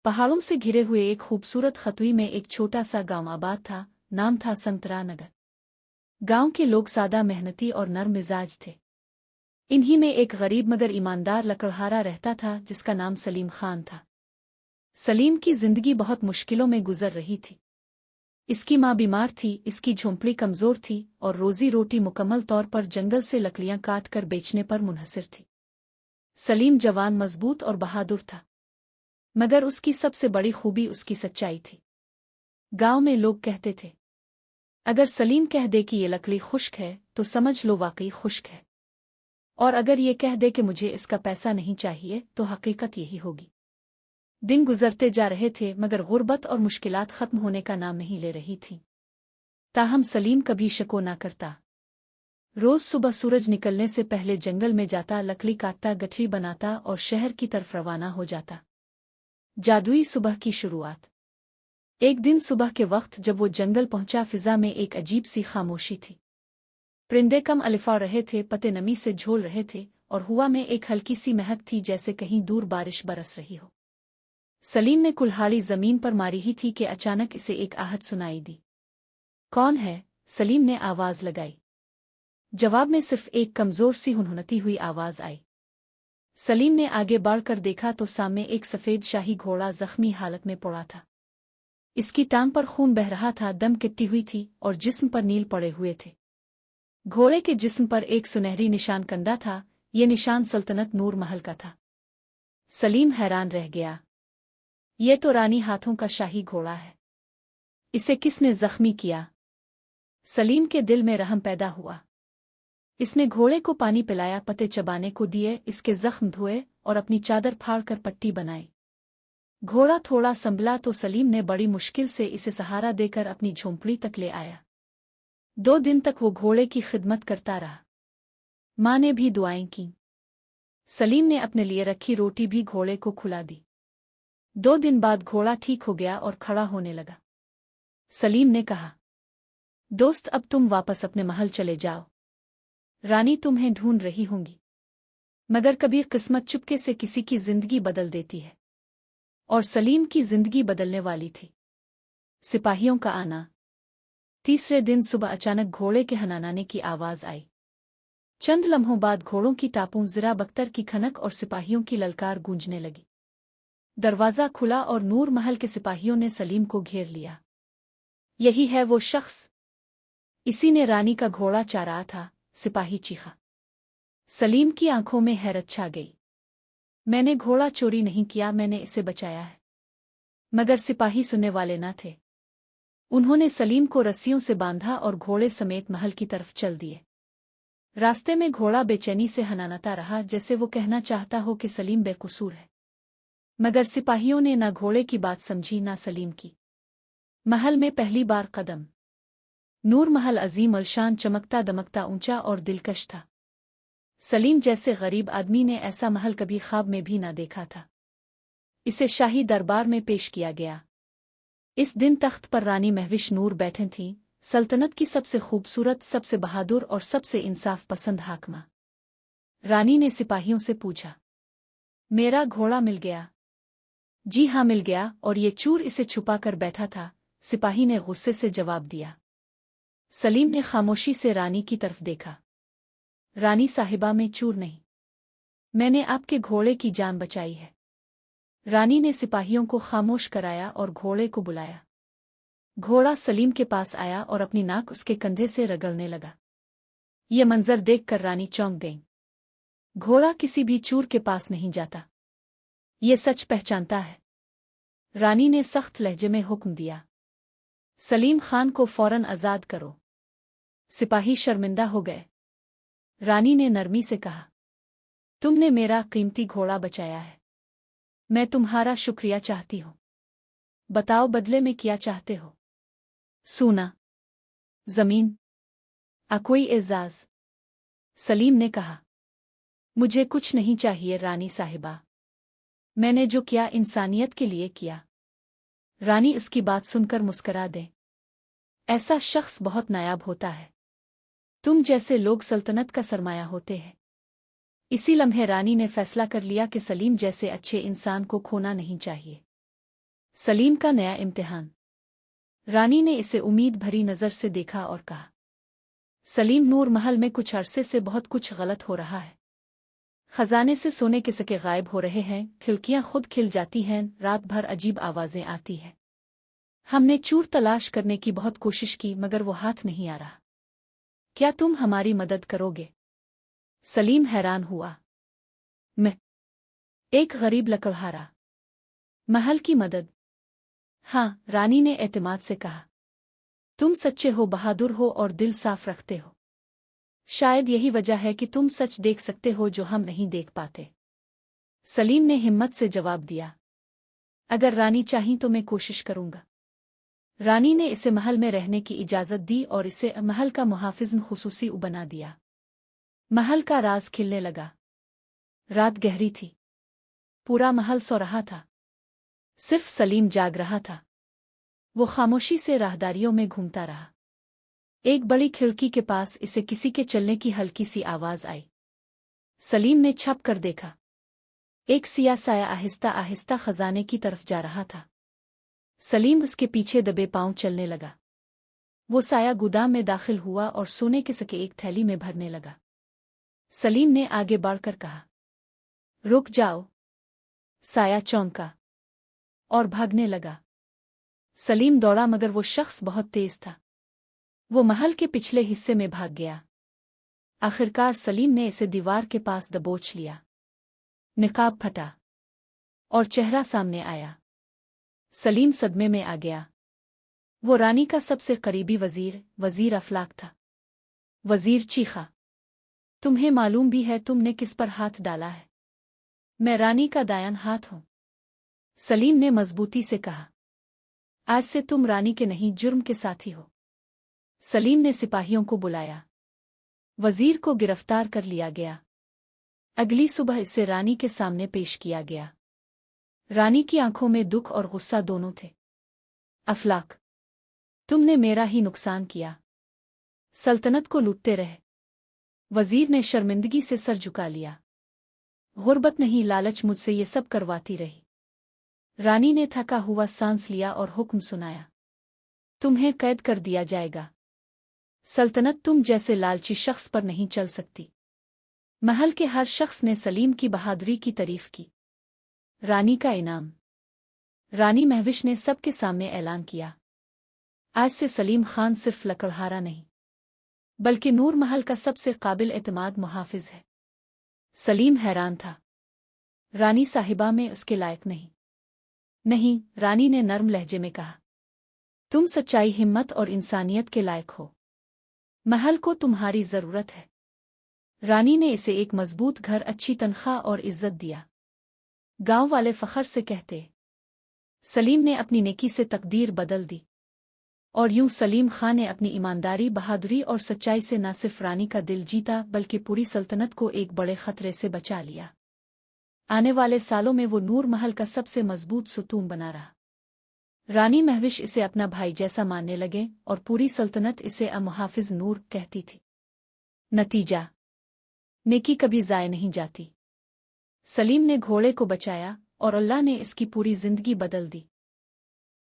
पहाड़ों से घिरे हुए एक खूबसूरत खतुई में एक छोटा सा गांव आबाद था। नाम था संतरा नगर। गांव के लोग सादा, मेहनती और नर्म मिजाज थे। इन्हीं में एक गरीब मगर ईमानदार लकड़हारा रहता था जिसका नाम सलीम खान था। सलीम की जिंदगी बहुत मुश्किलों में गुजर रही थी। इसकी माँ बीमार थी, इसकी झोंपड़ी कमजोर थी और रोजी रोटी मुकम्मल तौर पर जंगल से लकड़ियां काट कर बेचने पर मुनहसर थी। सलीम जवान, मजबूत और बहादुर था, मगर उसकी सबसे बड़ी खूबी उसकी सच्चाई थी। गांव में लोग कहते थे, अगर सलीम कह दे कि ये लकड़ी खुश्क है तो समझ लो वाकई खुश्क है, और अगर ये कह दे कि मुझे इसका पैसा नहीं चाहिए तो हकीकत यही होगी। दिन गुजरते जा रहे थे मगर गुर्बत और मुश्किलात खत्म होने का नाम नहीं ले रही थीं। ताहम सलीम कभी शको ना करता। रोज सुबह सूरज निकलने से पहले जंगल में जाता, लकड़ी काटता, गठरी बनाता और शहर की तरफ रवाना हो जाता। जादुई सुबह की शुरुआत। एक दिन सुबह के वक्त जब वो जंगल पहुंचा, फिजा में एक अजीब सी खामोशी थी। परिंदे कम अलिफा रहे थे, पत्ते नमी से झोल रहे थे और हवा में एक हल्की सी महक थी जैसे कहीं दूर बारिश बरस रही हो। सलीम ने कुल्हाड़ी जमीन पर मारी ही थी कि अचानक इसे एक आहट सुनाई दी। कौन है? सलीम ने आवाज लगाई। जवाब में सिर्फ एक कमजोर सी हुनहुनाती हुई आवाज आई। सलीम ने आगे बढ़कर देखा तो सामने एक सफेद शाही घोड़ा जख्मी हालत में पड़ा था। इसकी टांग पर खून बह रहा था, दम कितनी हुई थी और जिस्म पर नील पड़े हुए थे। घोड़े के जिस्म पर एक सुनहरी निशान कंधा था। ये निशान सल्तनत नूर महल का था। सलीम हैरान रह गया। ये तो रानी हाथों का शाही घोड़ा है। इसे किसने जख्मी किया? सलीम के दिल में रहम पैदा हुआ। इसने घोड़े को पानी पिलाया, पत्ते चबाने को दिए, इसके जख्म धोए और अपनी चादर फाड़कर पट्टी बनाई। घोड़ा थोड़ा संभला तो सलीम ने बड़ी मुश्किल से इसे सहारा देकर अपनी झोंपड़ी तक ले आया। 2 दिन तक वो घोड़े की खिदमत करता रहा। माँ ने भी दुआएं की। सलीम ने अपने लिए रखी रोटी भी घोड़े को खुला दी। 2 दिन बाद घोड़ा ठीक हो गया और खड़ा होने लगा। सलीम ने कहा, दोस्त, अब तुम वापस अपने महल चले जाओ। रानी तुम्हें ढूंढ रही होंगी। मगर कभी किस्मत चुपके से किसी की जिंदगी बदल देती है, और सलीम की जिंदगी बदलने वाली थी। सिपाहियों का आना। तीसरे दिन सुबह अचानक घोड़े के हनानाने की आवाज आई। चंद लम्हों बाद घोड़ों की टापों, ज़रा बख्तर की खनक और सिपाहियों की ललकार गूंजने लगी। दरवाज़ा खुला और नूर महल के सिपाहियों ने सलीम को घेर लिया। यही है वो शख्स, इसी ने रानी का घोड़ा चारा था, सिपाही चीखा। सलीम की आंखों में हैरत छा गई। मैंने घोड़ा चोरी नहीं किया, मैंने इसे बचाया है। मगर सिपाही सुनने वाले न थे। उन्होंने सलीम को रस्सियों से बांधा और घोड़े समेत महल की तरफ चल दिए। रास्ते में घोड़ा बेचैनी से हनानाता रहा, जैसे वो कहना चाहता हो कि सलीम बेकसूर है। मगर सिपाहियों ने ना घोड़े की बात समझी ना सलीम की। महल में पहली बार कदम। नूर महल अजीम अलशान, चमकता दमकता, ऊंचा और दिलकश था। सलीम जैसे गरीब आदमी ने ऐसा महल कभी ख्वाब में भी ना देखा था। इसे शाही दरबार में पेश किया गया। इस दिन तख्त पर रानी महविश नूर बैठे थीं, सल्तनत की सबसे खूबसूरत, सबसे बहादुर और सबसे इंसाफ पसंद हाकमा। रानी ने सिपाहियों से पूछा, मेरा घोड़ा मिल गया? जी हाँ, मिल गया, और ये चूर इसे छुपा कर बैठा था, सिपाही ने गुस्से से जवाब दिया। सलीम ने खामोशी से रानी की तरफ देखा। रानी साहिबा, में चूर नहीं, मैंने आपके घोड़े की जान बचाई है। रानी ने सिपाहियों को खामोश कराया और घोड़े को बुलाया। घोड़ा सलीम के पास आया और अपनी नाक उसके कंधे से रगड़ने लगा। ये मंजर देखकर रानी चौंक गई। घोड़ा किसी भी चूर के पास नहीं जाता, ये सच पहचानता है। रानी ने सख्त लहजे में हुक्म दिया, सलीम खान को फौरन आजाद करो। सिपाही शर्मिंदा हो गए। रानी ने नरमी से कहा, तुमने मेरा कीमती घोड़ा बचाया है, मैं तुम्हारा शुक्रिया चाहती हूँ। बताओ, बदले में क्या चाहते हो? सोना, जमीन, कोई एजाज? सलीम ने कहा, मुझे कुछ नहीं चाहिए रानी साहिबा, मैंने जो किया इंसानियत के लिए किया। रानी इसकी बात सुनकर मुस्करा दे। ऐसा शख्स बहुत नायाब होता है। तुम जैसे लोग सल्तनत का सरमाया होते हैं। इसी लम्हे रानी ने फैसला कर लिया कि सलीम जैसे अच्छे इंसान को खोना नहीं चाहिए। सलीम का नया इम्तिहान। रानी ने इसे उम्मीद भरी नज़र से देखा और कहा, सलीम, नूर महल में कुछ अरसे से बहुत कुछ गलत हो रहा है। खजाने से सोने के सिक्के गायब हो रहे हैं, खिड़कियां खुद खिल जाती हैं, रात भर अजीब आवाजें आती हैं। हमने चूर तलाश करने की बहुत कोशिश की मगर वो हाथ नहीं आ रहा। क्या तुम हमारी मदद करोगे? सलीम हैरान हुआ। मैं? एक गरीब लकड़हारा। महल की मदद? हाँ, रानी ने एतमाद से कहा। तुम सच्चे हो, बहादुर हो और दिल साफ रखते हो। शायद यही वजह है कि तुम सच देख सकते हो जो हम नहीं देख पाते। सलीम ने हिम्मत से जवाब दिया, अगर रानी चाहीं तो मैं कोशिश करूंगा। रानी ने इसे महल में रहने की इजाज़त दी और इसे महल का मुहाफिज़ खुसूसी बना दिया। महल का राज खिलने लगा। रात गहरी थी। पूरा महल सो रहा था। सिर्फ सलीम जाग रहा था। वो खामोशी से राहदारियों में घूमता रहा। एक बड़ी खिड़की के पास इसे किसी के चलने की हल्की सी आवाज आई। सलीम ने छप कर देखा। एक सिया साया आहिस्ता आहिस्ता खजाने की तरफ जा रहा था। सलीम उसके पीछे दबे पांव चलने लगा। वो साया गोदाम में दाखिल हुआ और सोने के सिक्के एक थैली में भरने लगा। सलीम ने आगे बढ़कर कहा, रुक जाओ। साया चौंका और भागने लगा। सलीम दौड़ा मगर वो शख्स बहुत तेज था। वो महल के पिछले हिस्से में भाग गया। आखिरकार सलीम ने इसे दीवार के पास दबोच लिया। निकाब फटा और चेहरा सामने आया। सलीम सदमे में आ गया। वो रानी का सबसे करीबी वजीर अफलाक था। वजीर चीखा, तुम्हें मालूम भी है तुमने किस पर हाथ डाला है? मैं रानी का दायां हाथ हूं। सलीम ने मजबूती से कहा, आज से तुम रानी के नहीं जुर्म के साथी हो। सलीम ने सिपाहियों को बुलाया। वजीर को गिरफ्तार कर लिया गया। अगली सुबह इसे रानी के सामने पेश किया गया। रानी की आंखों में दुख और गुस्सा दोनों थे। अफलाक, तुमने मेरा ही नुकसान किया। सल्तनत को लूटते रहे। वजीर ने शर्मिंदगी से सर झुका लिया। गुर्बत नहीं, लालच मुझसे ये सब करवाती रही। रानी ने थका हुआ सांस लिया और हुक्म सुनाया, तुम्हें कैद कर दिया जाएगा। सल्तनत तुम जैसे लालची शख्स पर नहीं चल सकती। महल के हर शख्स ने सलीम की बहादुरी की तारीफ की। रानी का इनाम। रानी महविश ने सबके सामने ऐलान किया, आज से सलीम खान सिर्फ लकड़हारा नहीं बल्कि नूर महल का सबसे काबिल एतमाद मुहाफिज है। सलीम हैरान था। रानी साहिबा में उसके लायक नहीं। नहीं, रानी ने नर्म लहजे में कहा, तुम सच्चाई, हिम्मत और इंसानियत के लायक हो। महल को तुम्हारी जरूरत है। रानी ने इसे एक मजबूत घर, अच्छी तनख्वाह और इज्जत दिया। गांव वाले फखर से कहते। सलीम ने अपनी नेकी से तकदीर बदल दी। और यूं सलीम खां ने अपनी ईमानदारी, बहादुरी और सच्चाई से न सिर्फ रानी का दिल जीता बल्कि पूरी सल्तनत को एक बड़े खतरे से बचा लिया। आने वाले सालों में वो नूर महल का सबसे मजबूत सुतून बना रहा। रानी महविश इसे अपना भाई जैसा मानने लगे और पूरी सल्तनत इसे मुहाफिज नूर कहती थी। नतीजा, नेकी कभी ज़ाय नहीं जाती। सलीम ने घोड़े को बचाया और अल्लाह ने इसकी पूरी जिंदगी बदल दी।